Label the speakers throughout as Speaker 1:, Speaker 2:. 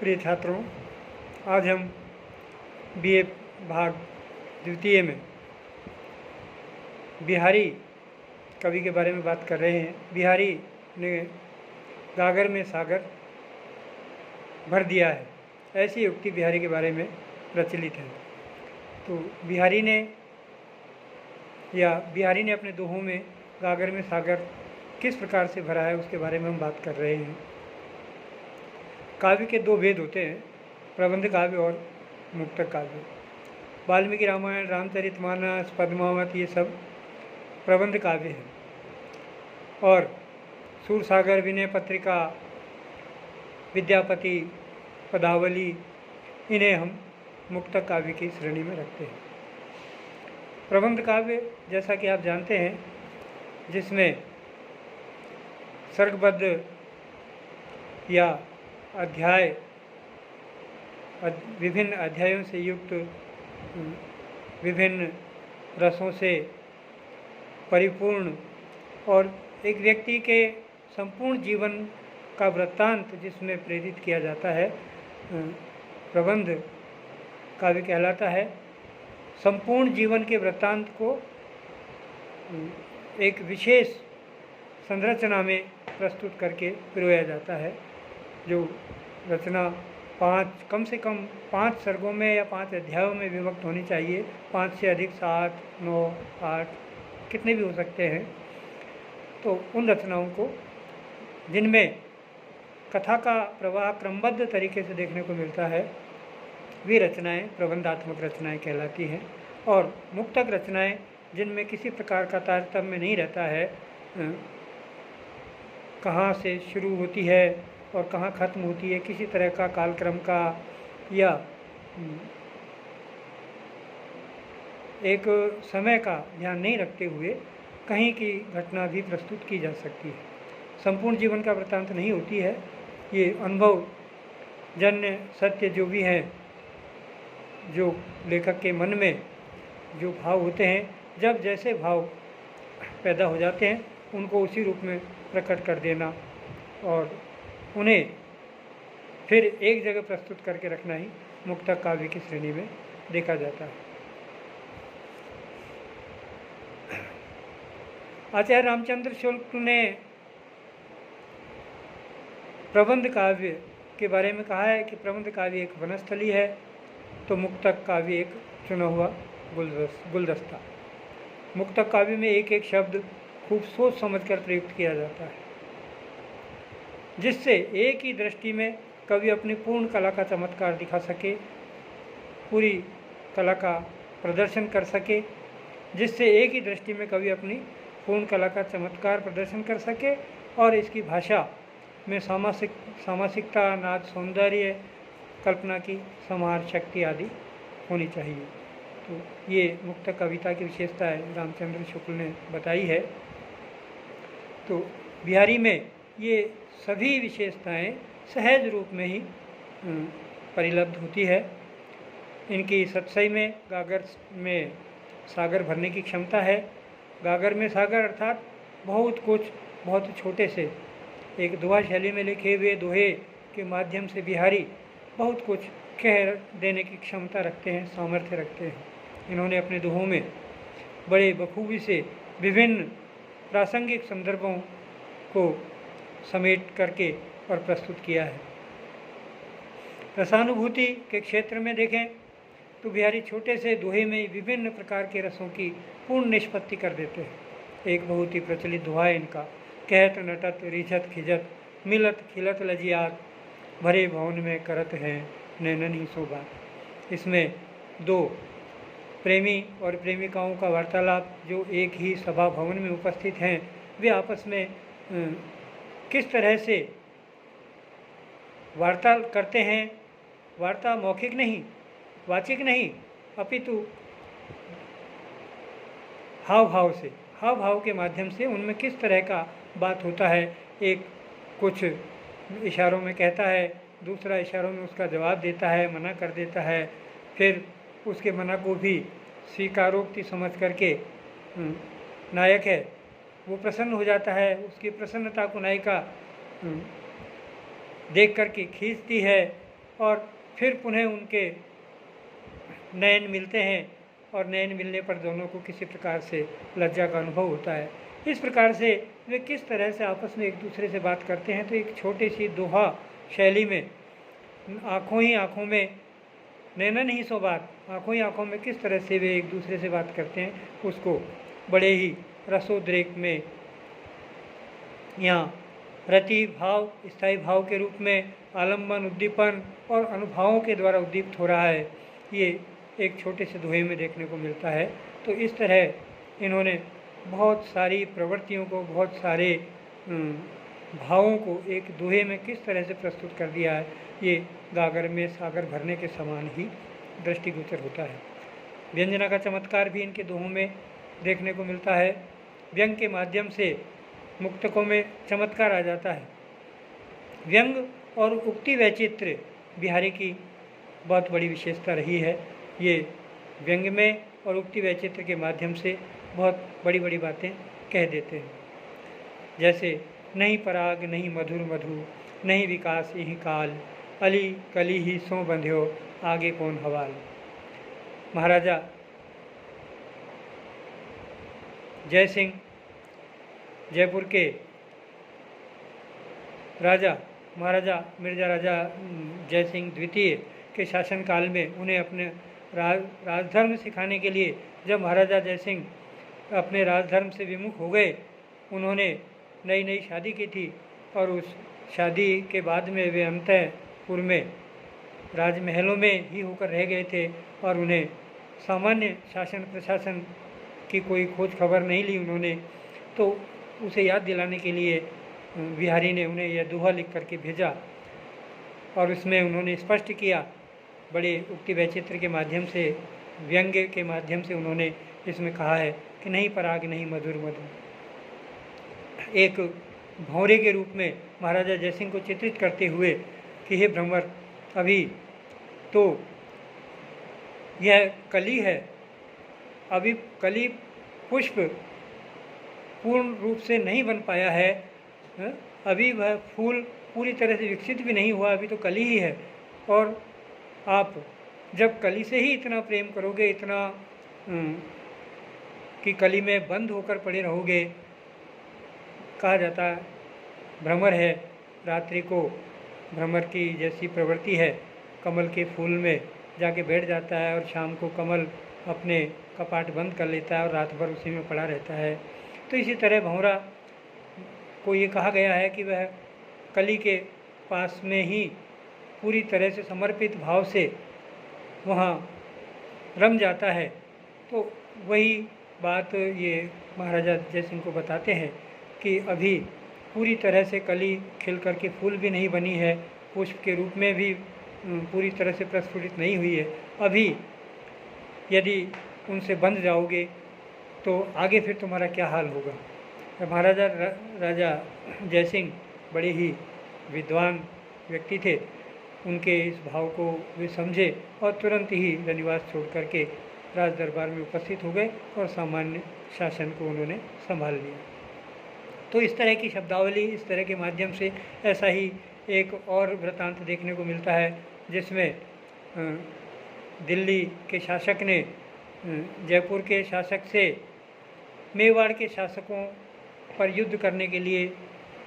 Speaker 1: प्रिय छात्रों, आज हम बीए भाग द्वितीय में बिहारी कवि के बारे में बात कर रहे हैं। बिहारी ने गागर में सागर भर दिया है, ऐसी उक्ति बिहारी के बारे में प्रचलित है। तो बिहारी ने अपने दोहों में गागर में सागर किस प्रकार से भरा है उसके बारे में हम बात कर रहे हैं। काव्य के दो भेद होते हैं, प्रबंध काव्य और मुक्तक काव्य। वाल्मीकि रामायण, रामचरितमानस, पद्मावत ये सब प्रबंध काव्य हैं और सूरसागर, विनय पत्रिका, विद्यापति, पदावली इन्हें हम मुक्तक काव्य की श्रेणी में रखते हैं। प्रबंध काव्य जैसा कि आप जानते हैं, जिसमें सर्गबद्ध या अध्याय विभिन्न अध्यायों से युक्त, विभिन्न रसों से परिपूर्ण और एक व्यक्ति के संपूर्ण जीवन का वृत्तांत जिसमें प्रेरित किया जाता है, प्रबंध काव्य कहलाता है। संपूर्ण जीवन के वृत्तांत को एक विशेष संरचना में प्रस्तुत करके पिरोया जाता है। जो रचना कम से कम 5 सर्गों में या 5 अध्यायों में विभक्त होनी चाहिए। 5 से अधिक 7, 9, 8 कितने भी हो सकते हैं। तो उन रचनाओं को, जिनमें कथा का प्रवाह क्रमबद्ध तरीके से देखने को मिलता है, वे रचनाएं प्रबंधात्मक रचनाएं कहलाती हैं। और मुक्तक रचनाएं, जिनमें किसी प्रकार का तारतम्य नहीं रहता है, कहाँ से शुरू होती है और कहाँ ख़त्म होती है, किसी तरह का कालक्रम का या एक समय का ध्यान नहीं रखते हुए कहीं की घटना भी प्रस्तुत की जा सकती है। संपूर्ण जीवन का वृत्तांत नहीं होती है। ये अनुभव जन्य सत्य जो भी हैं, जो लेखक के मन में जो भाव होते हैं, जब जैसे भाव पैदा हो जाते हैं उनको उसी रूप में प्रकट कर देना और उन्हें फिर एक जगह प्रस्तुत करके रखना ही मुक्तक काव्य की श्रेणी में देखा जाता है। आचार्य रामचंद्र शुक्ल ने प्रबंध काव्य के बारे में कहा है कि प्रबंध काव्य एक वनस्थली है, तो मुक्तक काव्य एक चुना हुआ गुलदस्ता। मुक्तक काव्य में एक एक शब्द खूब सोच समझकर प्रयुक्त किया जाता है, जिससे एक ही दृष्टि में कवि अपनी पूर्ण कला का चमत्कार दिखा सके, पूरी कला का प्रदर्शन कर सके, जिससे एक ही दृष्टि में कवि अपनी पूर्ण कला का चमत्कार प्रदर्शन कर सके और इसकी भाषा में सामासिकता, नाद, सौंदर्य, कल्पना की समाहार शक्ति आदि होनी चाहिए। तो ये मुक्तक कविता की विशेषता है, रामचंद्र शुक्ल ने बताई है। तो बिहारी में ये सभी विशेषताएं सहज रूप में ही परिलब्ध होती है। इनकी सतसई में गागर में सागर भरने की क्षमता है। गागर में सागर अर्थात बहुत कुछ बहुत छोटे से एक दोहा शैली में लिखे हुए दोहे के माध्यम से बिहारी बहुत कुछ कह देने की क्षमता रखते हैं, सामर्थ्य रखते हैं। इन्होंने अपने दोहों में बड़े बखूबी से विभिन्न प्रासंगिक संदर्भों को समेट करके और प्रस्तुत किया है। रसानुभूति के क्षेत्र में देखें तो बिहारी छोटे से दोहे में विभिन्न प्रकार के रसों की पूर्ण निष्पत्ति कर देते हैं। एक बहुत ही प्रचलित दोहा है इनका, कहत नटत रिझत खिजत मिलत खिलत लजियात भरे भवन में करत हैं नैनन ही सोबात। इसमें दो प्रेमी और प्रेमिकाओं का वार्तालाप, जो एक ही सभा भवन में उपस्थित हैं, वे आपस में किस तरह से वार्ता करते हैं। वार्ता मौखिक नहीं, वाचिक नहीं, अपितु हाव भाव के माध्यम से उनमें किस तरह का बात होता है। एक कुछ इशारों में कहता है, दूसरा इशारों में उसका जवाब देता है, मना कर देता है, फिर उसके मना को भी स्वीकारोक्ति समझ करके नायक है वो प्रसन्न हो जाता है। उसकी प्रसन्नता को नायिका देख करके खींचती है और फिर पुनः उनके नयन मिलते हैं और नयन मिलने पर दोनों को किसी प्रकार से लज्जा का अनुभव होता है। इस प्रकार से वे किस तरह से आपस में एक दूसरे से बात करते हैं, तो एक छोटी सी दोहा शैली में आँखों ही आँखों में, नैनन ही सो बात, आँखों ही आँखों में किस तरह से वे एक दूसरे से बात करते हैं, उसको बड़े ही रसोद्रेक में यहाँ रति भाव, स्थायी भाव के रूप में आलम्बन, उद्दीपन और अनुभवों के द्वारा उद्दीप्त हो रहा है। ये एक छोटे से दोहे में देखने को मिलता है। तो इस तरह इन्होंने बहुत सारी प्रवृत्तियों को, बहुत सारे भावों को एक दोहे में किस तरह से प्रस्तुत कर दिया है, ये गागर में सागर भरने के समान ही दृष्टिगोचर होता है। व्यंजना का चमत्कार भी इनके दोहों में देखने को मिलता है। व्यंग के माध्यम से मुक्तकों में चमत्कार आ जाता है। व्यंग और उक्ति वैचित्र्य बिहारी की बहुत बड़ी विशेषता रही है। ये व्यंग में और उक्ति वैचित्र्य के माध्यम से बहुत बड़ी बड़ी बातें कह देते हैं। जैसे नहीं पराग नहीं मधुर मधु, नहीं विकास यही काल, अली कली ही सो बंध्यो, आगे कौन हवाल। महाराजा जयसिंह, जयपुर के राजा महाराजा मिर्जा राजा जयसिंह द्वितीय के शासनकाल में उन्हें अपने राजधर्म सिखाने के लिए जब महाराजा जयसिंह अपने राजधर्म से विमुख हो गए, उन्होंने नई नई शादी की थी और उस शादी के बाद में वे अंतःपुर में राजमहलों में ही होकर रह गए थे और उन्हें सामान्य शासन प्रशासन की कोई खोज खबर नहीं ली उन्होंने। तो उसे याद दिलाने के लिए बिहारी ने उन्हें यह दोहा लिख करके भेजा और उसमें उन्होंने स्पष्ट किया, बड़े उक्ति वैचित्र के माध्यम से, व्यंग के माध्यम से उन्होंने इसमें कहा है कि नहीं पराग नहीं मधुर मधु। एक भौरे के रूप में महाराजा जयसिंह को चित्रित करते हुए कि हे भ्रमर, अभी तो यह कली है, अभी कली पुष्प पूर्ण रूप से नहीं बन पाया है, अभी वह फूल पूरी तरह से विकसित भी नहीं हुआ, अभी तो कली ही है। और आप जब कली से ही इतना प्रेम करोगे, इतना कि कली में बंद होकर पड़े रहोगे, कहा जाता है भ्रमर है, रात्रि को भ्रमर की जैसी प्रवृत्ति है, कमल के फूल में जाके बैठ जाता है और शाम को कमल अपने कपाट बंद कर लेता है और रात भर उसी में पड़ा रहता है। तो इसी तरह भंवरा को ये कहा गया है कि वह कली के पास में ही पूरी तरह से समर्पित भाव से वहाँ रम जाता है। तो वही बात ये महाराजा जयसिंह को बताते हैं कि अभी पूरी तरह से कली खिल करके फूल भी नहीं बनी है, पुष्प के रूप में भी पूरी तरह से प्रस्फुटित नहीं हुई है। अभी यदि उनसे बंध जाओगे तो आगे फिर तुम्हारा क्या हाल होगा। महाराजा राजा जयसिंह बड़े ही विद्वान व्यक्ति थे, उनके इस भाव को वे समझे और तुरंत ही रनिवास छोड़ करके राज दरबार में उपस्थित हो गए और सामान्य शासन को उन्होंने संभाल लिया। तो इस तरह की शब्दावली, इस तरह के माध्यम से ऐसा ही एक और वृतांत देखने को मिलता है जिसमें दिल्ली के शासक ने जयपुर के शासक से मेवाड़ के शासकों पर युद्ध करने के लिए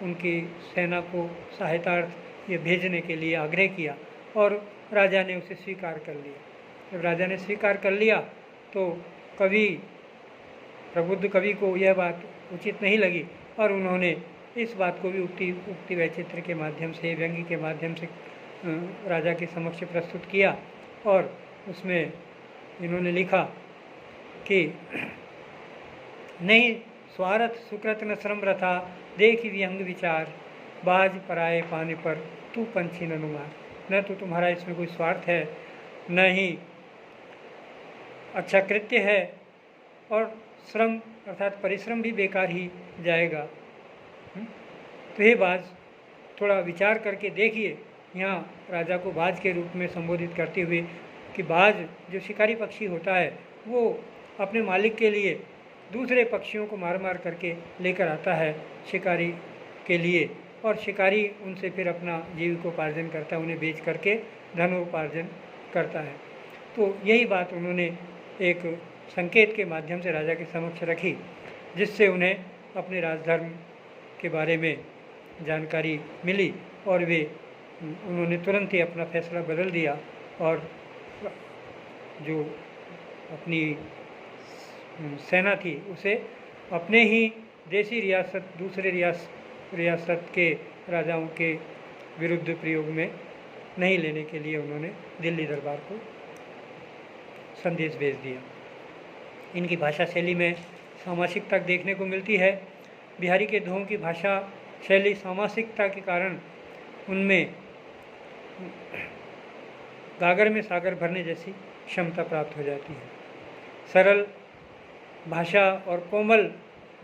Speaker 1: उनकी सेना को सहायतार्थ ये भेजने के लिए आग्रह किया और राजा ने उसे स्वीकार कर लिया। जब राजा ने स्वीकार कर लिया तो कवि, प्रबुद्ध कवि को यह बात उचित नहीं लगी और उन्होंने इस बात को भी उक्ति वैचित्र के माध्यम से, व्यंग्य के माध्यम से राजा के समक्ष प्रस्तुत किया और उसमें इन्होंने लिखा कि नहीं स्वार्थ सुकृत न श्रम रथा, देख व्यंग विचार, बाज पराए पाने पर तू पंछी न नुमार। न तो तुम्हारा इसमें कोई स्वार्थ है, न ही अच्छा कृत्य है और श्रम अर्थात परिश्रम भी बेकार ही जाएगा। तो ये बाज थोड़ा विचार करके देखिए। यहाँ राजा को बाज के रूप में संबोधित करते हुए कि बाज जो शिकारी पक्षी होता है वो अपने मालिक के लिए दूसरे पक्षियों को मार मार करके लेकर आता है शिकारी के लिए और शिकारी उनसे फिर अपना जीविकोपार्जन करता है, उन्हें बेच करके धनोपार्जन करता है। तो यही बात उन्होंने एक संकेत के माध्यम से राजा के समक्ष रखी, जिससे उन्हें अपने राजधर्म के बारे में जानकारी मिली और उन्होंने तुरंत ही अपना फैसला बदल दिया और जो अपनी सेना थी उसे अपने ही देशी रियासत दूसरे रियासत के राजाओं के विरुद्ध प्रयोग में नहीं लेने के लिए उन्होंने दिल्ली दरबार को संदेश भेज दिया। इनकी भाषा शैली में सामासिकता देखने को मिलती है। बिहारी के दोहों की भाषा शैली सामासिकता के कारण उनमें गागर में सागर भरने जैसी क्षमता प्राप्त हो जाती है। सरल भाषा और कोमल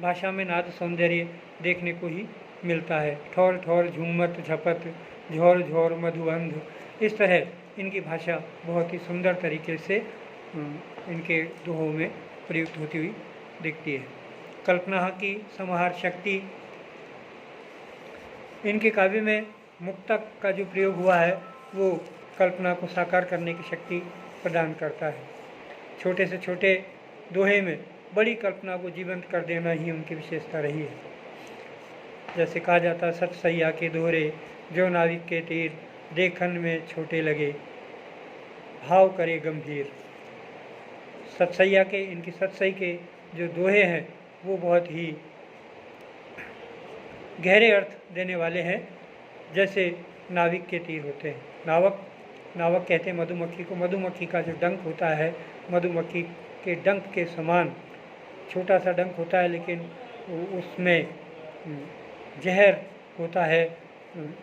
Speaker 1: भाषा में नाद सौंदर्य देखने को ही मिलता है। ठौर ठौर, झूमत, झपत, झोर झोर, मधुबंध, इस तरह इनकी भाषा बहुत ही सुंदर तरीके से इनके दोहों में प्रयुक्त होती हुई दिखती है। कल्पना की समाहार शक्ति, इनके काव्य में मुक्तक का जो प्रयोग हुआ है वो कल्पना को साकार करने की शक्ति प्रदान करता है। छोटे से छोटे दोहे में बड़ी कल्पना को जीवंत कर देना ही उनकी विशेषता रही है। जैसे कहा जाता है, सत सैया के दोहरे जो नाविक के तीर, देखन में छोटे लगे भाव करे गंभीर। सतसैया के, इनकी सतसई के जो दोहे हैं वो बहुत ही गहरे अर्थ देने वाले हैं, जैसे नाविक के तीर होते हैं। नावक कहते हैं मधुमक्खी को। मधुमक्खी का जो डंक होता है, मधुमक्खी के डंक के समान छोटा सा डंक होता है, लेकिन उसमें जहर होता है,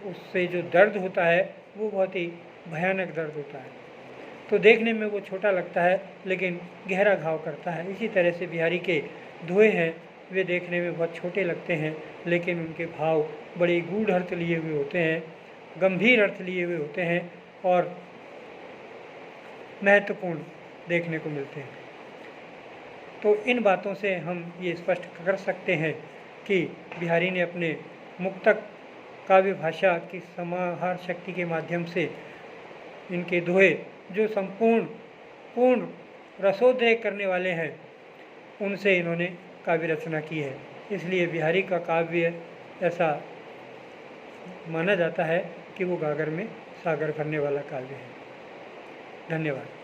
Speaker 1: उससे जो दर्द होता है वो बहुत ही भयानक दर्द होता है। तो देखने में वो छोटा लगता है लेकिन गहरा घाव करता है। इसी तरह से बिहारी के दोहे हैं, वे देखने में बहुत छोटे लगते हैं लेकिन उनके भाव बड़े गूढ़ अर्थ लिए हुए होते हैं, गंभीर अर्थ लिए हुए होते हैं और महत्वपूर्ण देखने को मिलते हैं। तो इन बातों से हम ये स्पष्ट कर सकते हैं कि बिहारी ने अपने मुक्तक काव्य भाषा की समाहार शक्ति के माध्यम से इनके दोहे जो पूर्ण रसोदय करने वाले हैं, उनसे इन्होंने काव्य रचना की है। इसलिए बिहारी का काव्य ऐसा माना जाता है कि वो गागर में सागर भरने वाला काव्य है। धन्यवाद।